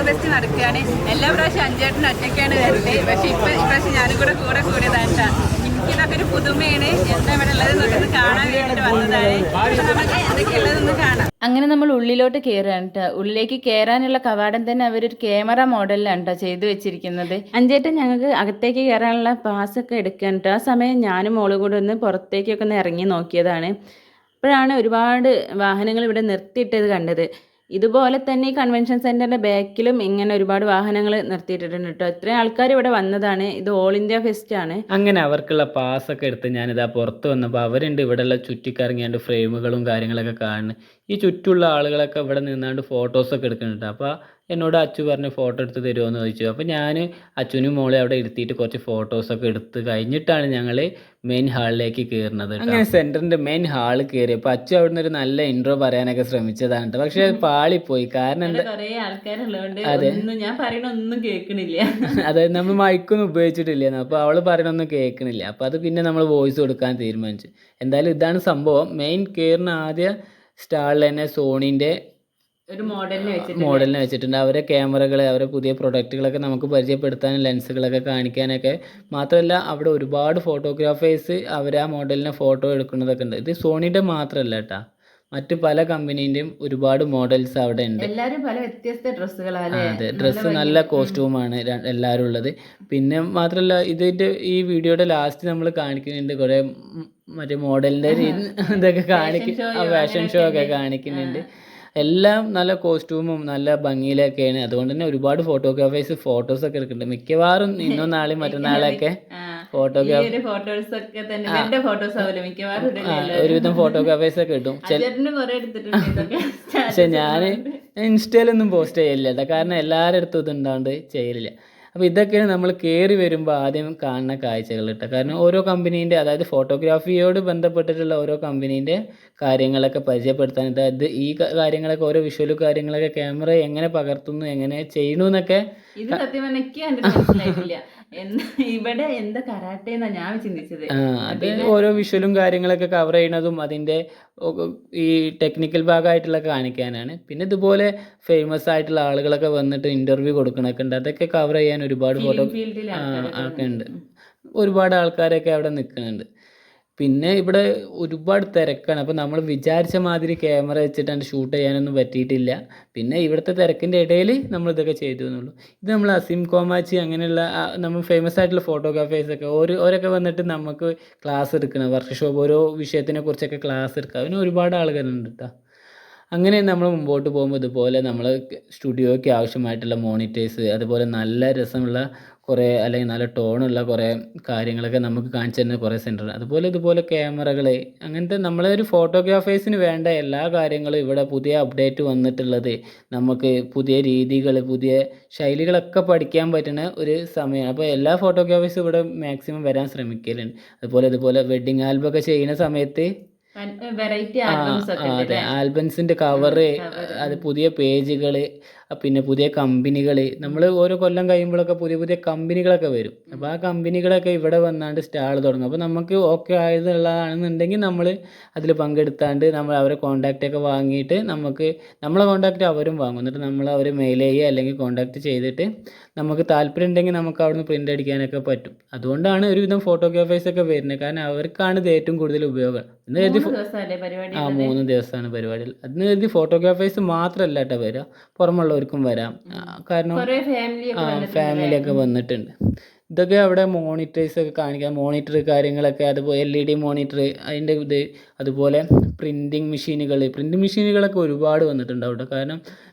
Fest നടക്കുകയാണ്. എല്ലാ പ്രാവശ്യം അഞ്ചേട്ടനും ഒറ്റയ്ക്കാണ് വരല്. പക്ഷെ ഇപ്രാവശ്യം ഞാനും കൂടെ കൂടിയതായിട്ടാ. എനിക്കിതൊക്കെ ഒരു പുതുമയാണ്. എന്താ ഇവിടെ ഉള്ളതെന്നൊക്കെ കാണാൻ വേണ്ടിയിട്ട് വന്നതാണ്. നമുക്ക് എന്തൊക്കെയുള്ളതെന്ന് കാണാം. അങ്ങനെ നമ്മൾ ഉള്ളിലോട്ട് കയറുകയാണ് കേട്ടോ. ഉള്ളിലേക്ക് കയറാനുള്ള കവാടം തന്നെ അവരൊരു ക്യാമറ മോഡലിലാണ് കേട്ടോ ചെയ്തു വെച്ചിരിക്കുന്നത്. അഞ്ചേട്ടൻ ഞങ്ങൾക്ക് അകത്തേക്ക് കയറാനുള്ള പാസ്സൊക്കെ എടുക്കാൻ കേട്ടോ. ആ സമയം ഞാനും മോളും കൂടെ ഒന്ന് പുറത്തേക്കൊക്കെ ഒന്ന് ഇറങ്ങി നോക്കിയതാണ്. അപ്പോഴാണ് ഒരുപാട് വാഹനങ്ങൾ ഇവിടെ നിർത്തിയിട്ടത് കണ്ടത്. ഇതുപോലെ തന്നെ ഈ കൺവെൻഷൻ സെൻറ്ററിൻ്റെ ബാക്കിലും ഇങ്ങനെ ഒരുപാട് വാഹനങ്ങൾ നിർത്തിയിട്ടിട്ടുണ്ട് കേട്ടോ. ഇത്രയും ആൾക്കാർ ഇവിടെ വന്നതാണ്. ഇത് ഓൾ ഇന്ത്യ ഫെസ്റ്റ് ആണ്. അങ്ങനെ അവർക്കുള്ള പാസ്സൊക്കെ എടുത്ത് ഞാനിതാ പുറത്ത് വന്നപ്പോൾ അവരുണ്ട് ഇവിടെയുള്ള ചുറ്റിക്കറങ്ങിയാണ്ട് ഫ്രെയിമുകളും കാര്യങ്ങളൊക്കെ കാണുന്നു. ഈ ചുറ്റുള്ള ആളുകളൊക്കെ ഇവിടെ നിന്നാണ്ട് ഫോട്ടോസൊക്കെ എടുക്കുന്നുണ്ട്. അപ്പോൾ എന്നോട് അച്ചു പറഞ്ഞ് ഫോട്ടോ എടുത്ത് തരുമോ എന്ന് ചോദിച്ചു. അപ്പോൾ ഞാൻ അച്ചുനും മോളെ അവിടെ ഇരുത്തിയിട്ട് കുറച്ച് ഫോട്ടോസൊക്കെ എടുത്ത് കഴിഞ്ഞിട്ടാണ് ഞങ്ങൾ മെയിൻ ഹാളിലേക്ക് കയറുന്നത്. അങ്ങനെ സെൻറ്ററിൻ്റെ മെയിൻ ഹാളിൽ കയറി. അപ്പോൾ അച്ചു അവിടെ നിന്ന് ഒരു നല്ല ഇൻട്രോ പറയാനൊക്കെ ശ്രമിച്ചതാണ്. പക്ഷേ പാളിപ്പോയി. കാരണം എന്താ, കുറേ ആൾക്കാരുള്ളതുകൊണ്ട് ഞാൻ പറയണ ഒന്നും കേൾക്കണില്ല. അതായത് നമ്മൾ മൈക്കൊന്നും ഉപയോഗിച്ചിട്ടില്ല. അപ്പോൾ അവൾ പറയണൊന്നും കേൾക്കണില്ല. അപ്പോൾ അത് പിന്നെ നമ്മൾ വോയിസ് കൊടുക്കാൻ തീരുമാനിച്ചു. എന്തായാലും ഇതാണ് സംഭവം. മെയിൻ കയറുന്ന ആദ്യ സ്റ്റാളിൽ തന്നെ സോണീൻ്റെ ഒരു മോഡലിനെ വെച്ചിട്ടുണ്ട്. അവരെ ക്യാമറകൾ, അവരെ പുതിയ പ്രൊഡക്റ്റുകളൊക്കെ നമുക്ക് പരിചയപ്പെടുത്താനും ലെൻസുകളൊക്കെ കാണിക്കാനൊക്കെ. മാത്രമല്ല അവിടെ ഒരുപാട് ഫോട്ടോഗ്രാഫേഴ്സ് അവർ ആ മോഡലിനെ ഫോട്ടോ എടുക്കുന്നതൊക്കെ ഉണ്ട്. ഇത് സോണിയുടെ മാത്രമല്ല കേട്ടോ, മറ്റ് പല കമ്പനീൻ്റെയും ഒരുപാട് മോഡൽസ് അവിടെ ഉണ്ട്. എല്ലാവരും പല വ്യത്യസ്ത ഡ്രസ്സുകളാണ്. അതെ, ഡ്രസ്സ് നല്ല കോസ്റ്റ്യൂമാണ് എല്ലാവരും ഉള്ളത്. പിന്നെ മാത്രമല്ല ഇതിൻ്റെ ഈ വീഡിയോയുടെ ലാസ്റ്റ് നമ്മൾ കാണിക്കുന്നുണ്ട് കുറേ മറ്റേ മോഡലിൻ്റെ ഇതൊക്കെ ഫാഷൻ ഷോ ഒക്കെ കാണിക്കുന്നുണ്ട്. എല്ലാം നല്ല കോസ്റ്റ്യൂമും നല്ല ഭംഗിയിലൊക്കെയാണ്. അതുകൊണ്ട് തന്നെ ഒരുപാട് ഫോട്ടോഗ്രാഫേഴ്സ് ഫോട്ടോസൊക്കെ എടുക്കുന്നുണ്ട്. മിക്കവാറും ഇന്നും നാളെയും മറ്റന്നാളൊക്കെ ഒരുവിധം ഫോട്ടോഗ്രാഫേഴ്സ് ഒക്കെ കിട്ടും. പക്ഷെ ഞാൻ ഇൻസ്റ്റയിലൊന്നും പോസ്റ്റ് ചെയ്യില്ല കേട്ടോ, കാരണം എല്ലാവരുടെ അടുത്തും ഇതുണ്ടാണ്ട് ചെയ്യലില്ല. അപ്പോൾ ഇതൊക്കെയാണ് നമ്മൾ കയറി വരുമ്പോൾ ആദ്യം കാണുന്ന കാഴ്ചകൾ കേട്ടോ. കാരണം ഓരോ കമ്പനീൻ്റെ, അതായത് ഫോട്ടോഗ്രാഫിയോട് ബന്ധപ്പെട്ടിട്ടുള്ള ഓരോ കമ്പനീൻ്റെ കാര്യങ്ങളൊക്കെ പരിചയപ്പെടുത്താൻ, അതായത് ഈ കാര്യങ്ങളൊക്കെ ഓരോ വിഷ്വൽ കാര്യങ്ങളൊക്കെ ക്യാമറ എങ്ങനെ പകർത്തുന്നു, എങ്ങനെ ചെയ്യണു എന്നൊക്കെ. ഇത് സത്യം മനസ്സിലായിട്ടില്ല. ഇവിടെ എന്താ കരാട്ടെ എന്നാ ഞാൻ ചിന്തിച്ചത്. അത് ഓരോ വിഷ്വലും കാര്യങ്ങളൊക്കെ കവർ ചെയ്യണതും അതിൻ്റെ ഈ ടെക്നിക്കൽ ഭാഗമായിട്ടുള്ള കാണിക്കാനാണ്. പിന്നെ ഇതുപോലെ ഫേമസ് ആയിട്ടുള്ള ആളുകളൊക്കെ വന്നിട്ട് ഇൻ്റർവ്യൂ കൊടുക്കണൊക്കെ ഉണ്ട്. അതൊക്കെ കവർ ചെയ്യാൻ ഒരുപാട് ഫോട്ടോ ഒക്കെ ഉണ്ട്. ഒരുപാട് ആൾക്കാരൊക്കെ അവിടെ നിൽക്കുന്നുണ്ട്. പിന്നെ ഇവിടെ ഒരുപാട് തിരക്കാണ്. അപ്പോൾ നമ്മൾ വിചാരിച്ച മാതിരി ക്യാമറ വെച്ചിട്ട് ഷൂട്ട് ചെയ്യാനൊന്നും പറ്റിയിട്ടില്ല. പിന്നെ ഇവിടുത്തെ തിരക്കിൻ്റെ ഇടയിൽ നമ്മളിതൊക്കെ ചെയ്തു എന്നുള്ളൂ. ഇത് നമ്മൾ അസീം കോമാച്ചി അങ്ങനെയുള്ള നമ്മൾ ഫേമസ് ആയിട്ടുള്ള ഫോട്ടോഗ്രാഫേഴ്സൊക്കെ ഓരോക്കെ വന്നിട്ട് നമുക്ക് ക്ലാസ് എടുക്കണം. വർക്ക്ഷോപ്പ് ഓരോ വിഷയത്തിനെ കുറിച്ചൊക്കെ ക്ലാസ് എടുക്കുക. അതിന് ഒരുപാട് ആളുകളുണ്ട് കേട്ടോ. അങ്ങനെ നമ്മൾ മുമ്പോട്ട് പോകുമ്പോൾ ഇതുപോലെ നമ്മൾ സ്റ്റുഡിയോയ്ക്ക് ആവശ്യമായിട്ടുള്ള മോണിറ്റേഴ്സ്, അതുപോലെ നല്ല രസമുള്ള കുറേ, അല്ലെങ്കിൽ നല്ല ടോണുള്ള കുറേ കാര്യങ്ങളൊക്കെ നമുക്ക് കാണിച്ചു തരുന്ന കുറേ സെൻറ്റർ, അതുപോലെ ഇതുപോലെ ക്യാമറകൾ, അങ്ങനത്തെ നമ്മളെ ഒരു ഫോട്ടോഗ്രാഫേഴ്സിന് വേണ്ട എല്ലാ കാര്യങ്ങളും ഇവിടെ പുതിയ അപ്ഡേറ്റ് വന്നിട്ടുള്ളത്. നമുക്ക് പുതിയ രീതികൾ, പുതിയ ശൈലികളൊക്കെ പഠിക്കാൻ പറ്റുന്ന ഒരു സമയമാണ്. അപ്പോൾ എല്ലാ ഫോട്ടോഗ്രാഫേഴ്സും ഇവിടെ മാക്സിമം വരാൻ ശ്രമിക്കലുണ്ട്. അതുപോലെ ഇതുപോലെ വെഡ്ഡിങ് ആൽബം ഒക്കെ ചെയ്യുന്ന സമയത്ത് അതെ, ആൽബംസിൻ്റെ കവറ്, അത് പുതിയ പേജുകൾ, പിന്നെ പുതിയ കമ്പനികൾ, നമ്മൾ ഓരോ കൊല്ലം കഴിയുമ്പോഴൊക്കെ പുതിയ പുതിയ കമ്പനികളൊക്കെ വരും. അപ്പോൾ ആ കമ്പനികളൊക്കെ ഇവിടെ വന്നാണ്ട് സ്റ്റാൾ തുടങ്ങും. അപ്പോൾ നമുക്ക് ഓക്കെ ആയതുള്ളതാണെന്നുണ്ടെങ്കിൽ നമ്മൾ അതിൽ പങ്കെടുത്താണ്ട് നമ്മൾ അവരെ കോൺടാക്റ്റൊക്കെ വാങ്ങിയിട്ട് നമ്മളെ കോൺടാക്റ്റ് അവരും വാങ്ങും. എന്നിട്ട് നമ്മൾ അവരെ മെയിൽ ചെയ്യുക അല്ലെങ്കിൽ കോൺടാക്റ്റ് ചെയ്തിട്ട് നമുക്ക് താല്പര്യം ഉണ്ടെങ്കിൽ നമുക്ക് അവിടുന്ന് പ്രിൻ്റ് അടിക്കാനൊക്കെ പറ്റും. അതുകൊണ്ടാണ് ഒരുവിധം ഫോട്ടോഗ്രാഫേഴ്സൊക്കെ വരുന്നത്. കാരണം അവർക്കാണ് ഇത് ഏറ്റവും കൂടുതൽ ഉപയോഗം. 3 ദിവസമാണ് പരിപാടികൾ. അതിന് കരുതി ഫോട്ടോഗ്രാഫേഴ്സ് മാത്രമല്ല കേട്ടോ വരിക, പുറമുള്ളവർക്കും വരാം. കാരണം ഫാമിലിയൊക്കെ വന്നിട്ടുണ്ട്. ഇതൊക്കെ അവിടെ മോണിറ്റേഴ്സൊക്കെ കാണിക്കാം, മോണിറ്റർ കാര്യങ്ങളൊക്കെ, അതുപോലെ LED മോണിറ്റർ, അതിൻ്റെ ഇത്, അതുപോലെ പ്രിൻറ്റിങ് മെഷീനുകളൊക്കെ ഒരുപാട് വന്നിട്ടുണ്ട് അവിടെ. കാരണം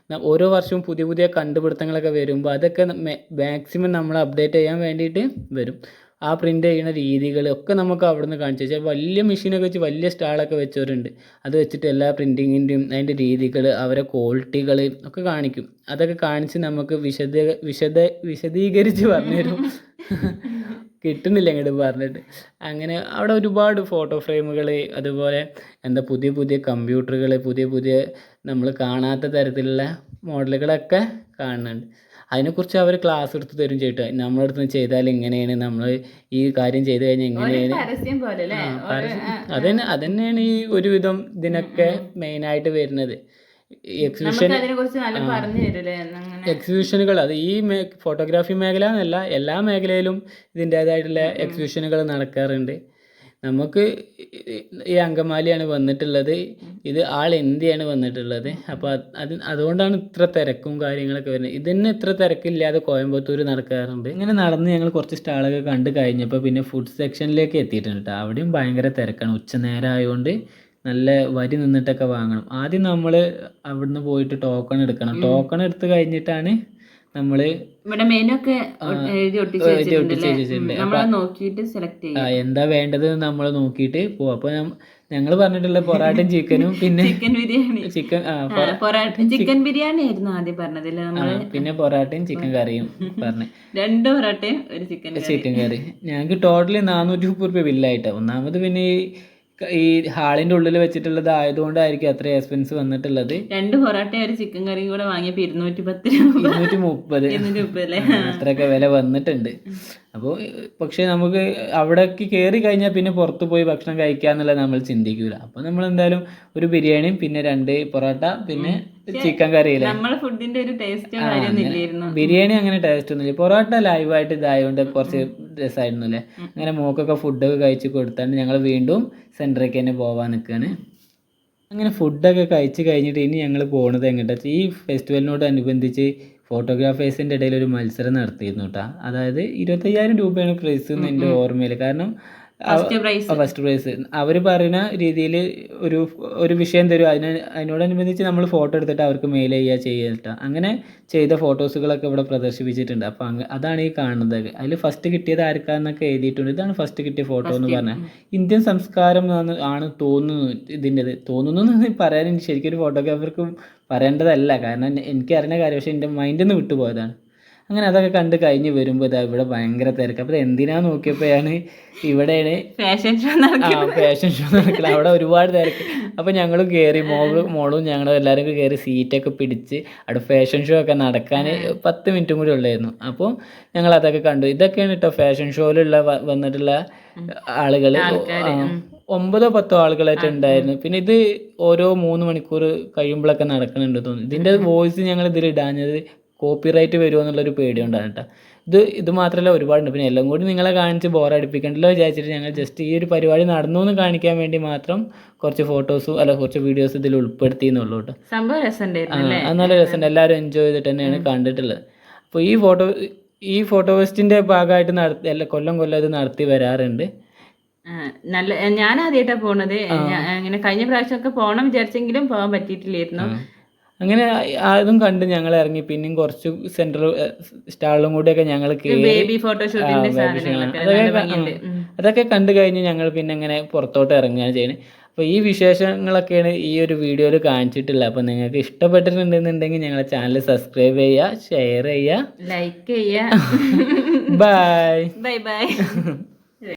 ഓരോ വർഷവും പുതിയ പുതിയ കണ്ടുപിടുത്തങ്ങളൊക്കെ വരുമ്പോൾ അതൊക്കെ മാക്സിമം നമ്മൾ അപ്ഡേറ്റ് ചെയ്യാൻ വേണ്ടിയിട്ട് വരും. ആ പ്രിൻ്റ് ചെയ്യുന്ന രീതികളൊക്കെ നമുക്ക് അവിടെ നിന്ന് കാണിച്ചു വെച്ചാൽ വലിയ മെഷീനൊക്കെ വെച്ച് വലിയ സ്റ്റാളൊക്കെ വെച്ചവരുണ്ട്. അത് വെച്ചിട്ട് എല്ലാ പ്രിൻറ്റിങ്ങിൻ്റെയും അതിൻ്റെ രീതികൾ, അവരെ ക്വാളിറ്റികൾ ഒക്കെ കാണിക്കും. അതൊക്കെ കാണിച്ച് നമുക്ക് വിശദീകരിച്ച് പറഞ്ഞുതരും. കിട്ടുന്നില്ല ഇങ്ങോട്ട് പറഞ്ഞിട്ട്. അങ്ങനെ അവിടെ ഒരുപാട് ഫോട്ടോ ഫ്രെയിമുകൾ, അതുപോലെ പുതിയ പുതിയ കമ്പ്യൂട്ടറുകൾ, പുതിയ നമ്മൾ കാണാത്ത തരത്തിലുള്ള മോഡലുകളൊക്കെ കാണുന്നുണ്ട്. അതിനെക്കുറിച്ച് അവർ ക്ലാസ് എടുത്ത് തരും ചെയ്തിട്ട്, നമ്മളടുത്ത് ചെയ്താൽ ഇങ്ങനെയാണ്, നമ്മൾ ഈ കാര്യം ചെയ്ത് കഴിഞ്ഞാൽ ഇങ്ങനെയാണ്. അതന്നെയാണ് ഈ ഒരുവിധം ഇതിനൊക്കെ മെയിനായിട്ട് വരുന്നത്. എക്സിബിഷൻ അതിനെ കുറിച്ച് നല്ല പറഞ്ഞു തരൂലേ അങ്ങനെ. എക്സിബിഷനുകൾ അത് ഈ ഫോട്ടോഗ്രാഫി മേഖല എന്നല്ല എല്ലാ മേഖലയിലും ഇതിൻ്റേതായിട്ടുള്ള എക്സിബിഷനുകൾ നടക്കാറുണ്ട്. നമുക്ക് ഈ അങ്കമാലിയാണ് വന്നിട്ടുള്ളത്, ഇത് ആൾ ഇന്ത്യയാണ് വന്നിട്ടുള്ളത്. അപ്പോൾ അതുകൊണ്ടാണ് ഇത്ര തിരക്കും കാര്യങ്ങളൊക്കെ വരുന്നത്. ഇതിന് ഇത്ര തിരക്കില്ലാതെ കോയമ്പത്തൂർ നടക്കാറുണ്ട്. ഇങ്ങനെ നടന്ന് ഞങ്ങൾ കുറച്ച് സ്റ്റാളൊക്കെ കണ്ട് കഴിഞ്ഞപ്പോൾ പിന്നെ ഫുഡ് സെക്ഷനിലേക്ക് എത്തിയിട്ടുണ്ട് കേട്ടോ. അവിടെയും ഭയങ്കര തിരക്കാണ്. ഉച്ചനേരം ആയതുകൊണ്ട് നല്ല വരി നിന്നിട്ടൊക്കെ വാങ്ങണം. ആദ്യം നമ്മൾ അവിടുന്ന് പോയിട്ട് ടോക്കൺ എടുക്കണം. ടോക്കൺ എടുത്ത് കഴിഞ്ഞിട്ടാണ് നമ്മൾ ഇവിടെ മെനു ഒക്കെ എഴുതി ഒട്ടിച്ച് വെച്ചിട്ടുണ്ട്. നമ്മൾ നോക്കിയിട്ട് സെലക്ട് ചെയ്യാം എന്താ വേണ്ടത് നമ്മൾ നോക്കിയിട്ട് പോവാം. അപ്പോൾ ഞങ്ങൾ പറഞ്ഞിട്ടുള്ള പൊറാട്ടയും ചിക്കനും പിന്നെ ചിക്കൻ ബിരിയാണി ചിക്കൻ ബിരിയാണി ആയിരുന്നു ആദ്യം പറഞ്ഞതില്ല നമ്മള്. പിന്നെ പൊറാട്ടയും ചിക്കൻ കറിയും പറഞ്ഞു. 2 പൊറാട്ടയും ഒരു ചിക്കൻ കറി. ഞങ്ങൾക്ക് ടോട്ടലി 430 രൂപ ബില്ലായിട്ടോ. ഒന്നാമത് പിന്നെ ഈ ഹാളിന്റെ ഉള്ളിൽ വെച്ചിട്ടുള്ളത് ആയതുകൊണ്ടായിരിക്കും അത്ര എക്സ്പെൻസ് വന്നിട്ടുള്ളത്. 2 പൊറാട്ടയും ഒരു ചിക്കൻ കറിയും കൂടെ വാങ്ങിയപ്പോൾ 230 അത്രയൊക്കെ വില വന്നിട്ടുണ്ട്. അപ്പോൾ പക്ഷേ നമുക്ക് അവിടേക്ക് കയറി കഴിഞ്ഞാൽ പിന്നെ പുറത്ത് പോയി ഭക്ഷണം കഴിക്കാന്നുള്ളത് നമ്മൾ ചിന്തിക്കൂല. അപ്പോൾ നമ്മൾ എന്തായാലും ഒരു ബിരിയാണിയും പിന്നെ 2 പൊറോട്ട പിന്നെ ചിക്കൻ കറിയില്ല. ബിരിയാണി അങ്ങനെ ടേസ്റ്റ് ഒന്നുമില്ല. പൊറോട്ട ലൈവായിട്ട് ഇതായതുകൊണ്ട് കുറച്ച് രസമായിരുന്നു അല്ലേ. അങ്ങനെ മോക്കൊക്കെ ഫുഡൊക്കെ കഴിച്ച് കൊടുത്താണ്ട് ഞങ്ങൾ വീണ്ടും സെൻറ്ററിലേക്ക് തന്നെ പോകാൻ നിൽക്കുകയാണ്. അങ്ങനെ ഫുഡൊക്കെ കഴിച്ച് കഴിഞ്ഞിട്ട് ഇനി ഞങ്ങൾ പോകുന്നത് എങ്ങോട്ടാ, ഈ ഫെസ്റ്റിവലിനോടനുബന്ധിച്ച് ഫോട്ടോഗ്രാഫേഴ്സിൻ്റെ ഇടയിൽ ഒരു മത്സരം നടത്തിയിരുന്നു കേട്ടോ. അതായത് 25,000 രൂപയാണ് പ്രൈസ് എന്ന് എൻ്റെ ഓർമ്മയിൽ. കാരണം ഫസ്റ്റ് പ്രൈസ് അവർ പറയുന്ന രീതിയിൽ ഒരു വിഷയം തരും. അതിനോടനുബന്ധിച്ച് നമ്മൾ ഫോട്ടോ എടുത്തിട്ട് അവർക്ക് മെയിൽ ചെയ്യുക. അങ്ങനെ ചെയ്ത ഫോട്ടോസുകളൊക്കെ ഇവിടെ പ്രദർശിപ്പിച്ചിട്ടുണ്ട്. അപ്പോൾ അതാണ് ഈ കാണുന്നത്. അതിൽ ഫസ്റ്റ് കിട്ടിയത് ആർക്കാന്നൊക്കെ എഴുതിയിട്ടുണ്ട്. ഇതാണ് ഫസ്റ്റ് കിട്ടിയ ഫോട്ടോ എന്ന് പറഞ്ഞാൽ. ഇന്ത്യൻ സംസ്കാരം ആണ് തോന്നുന്നു ഇതിൻ്റെത്. തോന്നുന്നു എന്ന് പറയാൻ ശരിക്കും ഒരു ഫോട്ടോഗ്രാഫർക്ക് പറയേണ്ടതല്ല, കാരണം എനിക്കറിയുന്ന കാര്യം. പക്ഷേ എൻ്റെ മൈൻഡിൽ നിന്ന് വിട്ടുപോയതാണ്. അങ്ങനെ അതൊക്കെ കണ്ട് കഴിഞ്ഞ് വരുമ്പോൾ ഇതാ ഇവിടെ ഭയങ്കര തിരക്ക്. അപ്പോൾ എന്തിനാ നോക്കിയപ്പോഴാണ് ഇവിടെയാണ് ഫാഷൻ ഷോ നടക്കുന്നത്. അവിടെ ഒരുപാട് തിരക്ക്. അപ്പോൾ ഞങ്ങളും കയറി, മോളും ഞങ്ങളും എല്ലാവരും കയറി സീറ്റൊക്കെ പിടിച്ച് അവിടെ ഫാഷൻ ഷോ ഒക്കെ നടക്കാൻ 10 മിനിറ്റും കൂടി ഉള്ളായിരുന്നു. അപ്പോൾ ഞങ്ങൾ അതൊക്കെ കണ്ടു. ഇതൊക്കെയാണ് കേട്ടോ ഫാഷൻ ഷോയിലുള്ള വന്നിട്ടുള്ള ആളുകൾ. 9-10 ആളുകളായിട്ട് ഉണ്ടായിരുന്നു. പിന്നെ ഇത് ഓരോ 3 മണിക്കൂർ കഴിയുമ്പോഴൊക്കെ നടക്കുന്നുണ്ട് തോന്നുന്നു. ഇതിൻ്റെ വോയിസ് ഞങ്ങൾ ഇതിൽ ഇടാഞ്ഞത് കോപ്പിറൈറ്റ് വരുമോ എന്നുള്ളൊരു പേടിയുണ്ടാണ് കേട്ടോ. ഇത് മാത്രമല്ല ഒരുപാടുണ്ട്. പിന്നെ എല്ലാം കൂടി നിങ്ങളെ കാണിച്ച് ബോറടിപ്പിക്കണ്ടല്ലോ വിചാരിച്ചിട്ട് ഞങ്ങൾ ജസ്റ്റ് ഈ ഒരു പരിപാടി നടന്നു എന്ന് കാണിക്കാൻ വേണ്ടി മാത്രം കുറച്ച് കുറച്ച് വീഡിയോസ് ഇതിൽ ഉൾപ്പെടുത്തി എന്നുള്ളൂ കേട്ടോ. സംഭവം രസമുണ്ടായിരുന്നു. നല്ല രസമുണ്ട്. എല്ലാവരും എൻജോയ് ചെയ്തിട്ട് തന്നെയാണ് കണ്ടിട്ടുള്ളത്. അപ്പോൾ ഈ ഫോട്ടോ ഫെസ്റ്റിൻ്റെ ഭാഗമായിട്ട് കൊല്ലം ഇത് നടത്തി വരാറുണ്ട്. നല്ല ഞാൻ ആദ്യമായിട്ടാണ് പോണത്. അങ്ങനെ കഴിഞ്ഞ പ്രാവശ്യമൊക്കെ പോകണം വിചാരിച്ചെങ്കിലും പോകാൻ പറ്റിയിട്ടില്ലായിരുന്നു. അങ്ങനെ അതും കണ്ട് ഞങ്ങൾ ഇറങ്ങി. പിന്നെയും കുറച്ച് സെൻട്രൽ സ്റ്റാളിലും കൂടെയൊക്കെ ഞങ്ങൾ അതൊക്കെ കണ്ടു കഴിഞ്ഞ് ഞങ്ങൾ പിന്നെ അങ്ങനെ പുറത്തോട്ട് ഇറങ്ങുകയാണ് ചെയ്യുന്നത്. അപ്പോൾ ഈ വിശേഷങ്ങളൊക്കെയാണ് ഈ ഒരു വീഡിയോയിൽ കാണിച്ചിട്ടുള്ളത്. അപ്പോൾ നിങ്ങൾക്ക് ഇഷ്ടപ്പെട്ടിട്ടുണ്ടെന്നുണ്ടെങ്കിൽ ഞങ്ങളുടെ ചാനൽ സബ്സ്ക്രൈബ് ചെയ്യുക, ഷെയർ ചെയ്യുക, ലൈക്ക് ചെയ്യുക. Bye bye.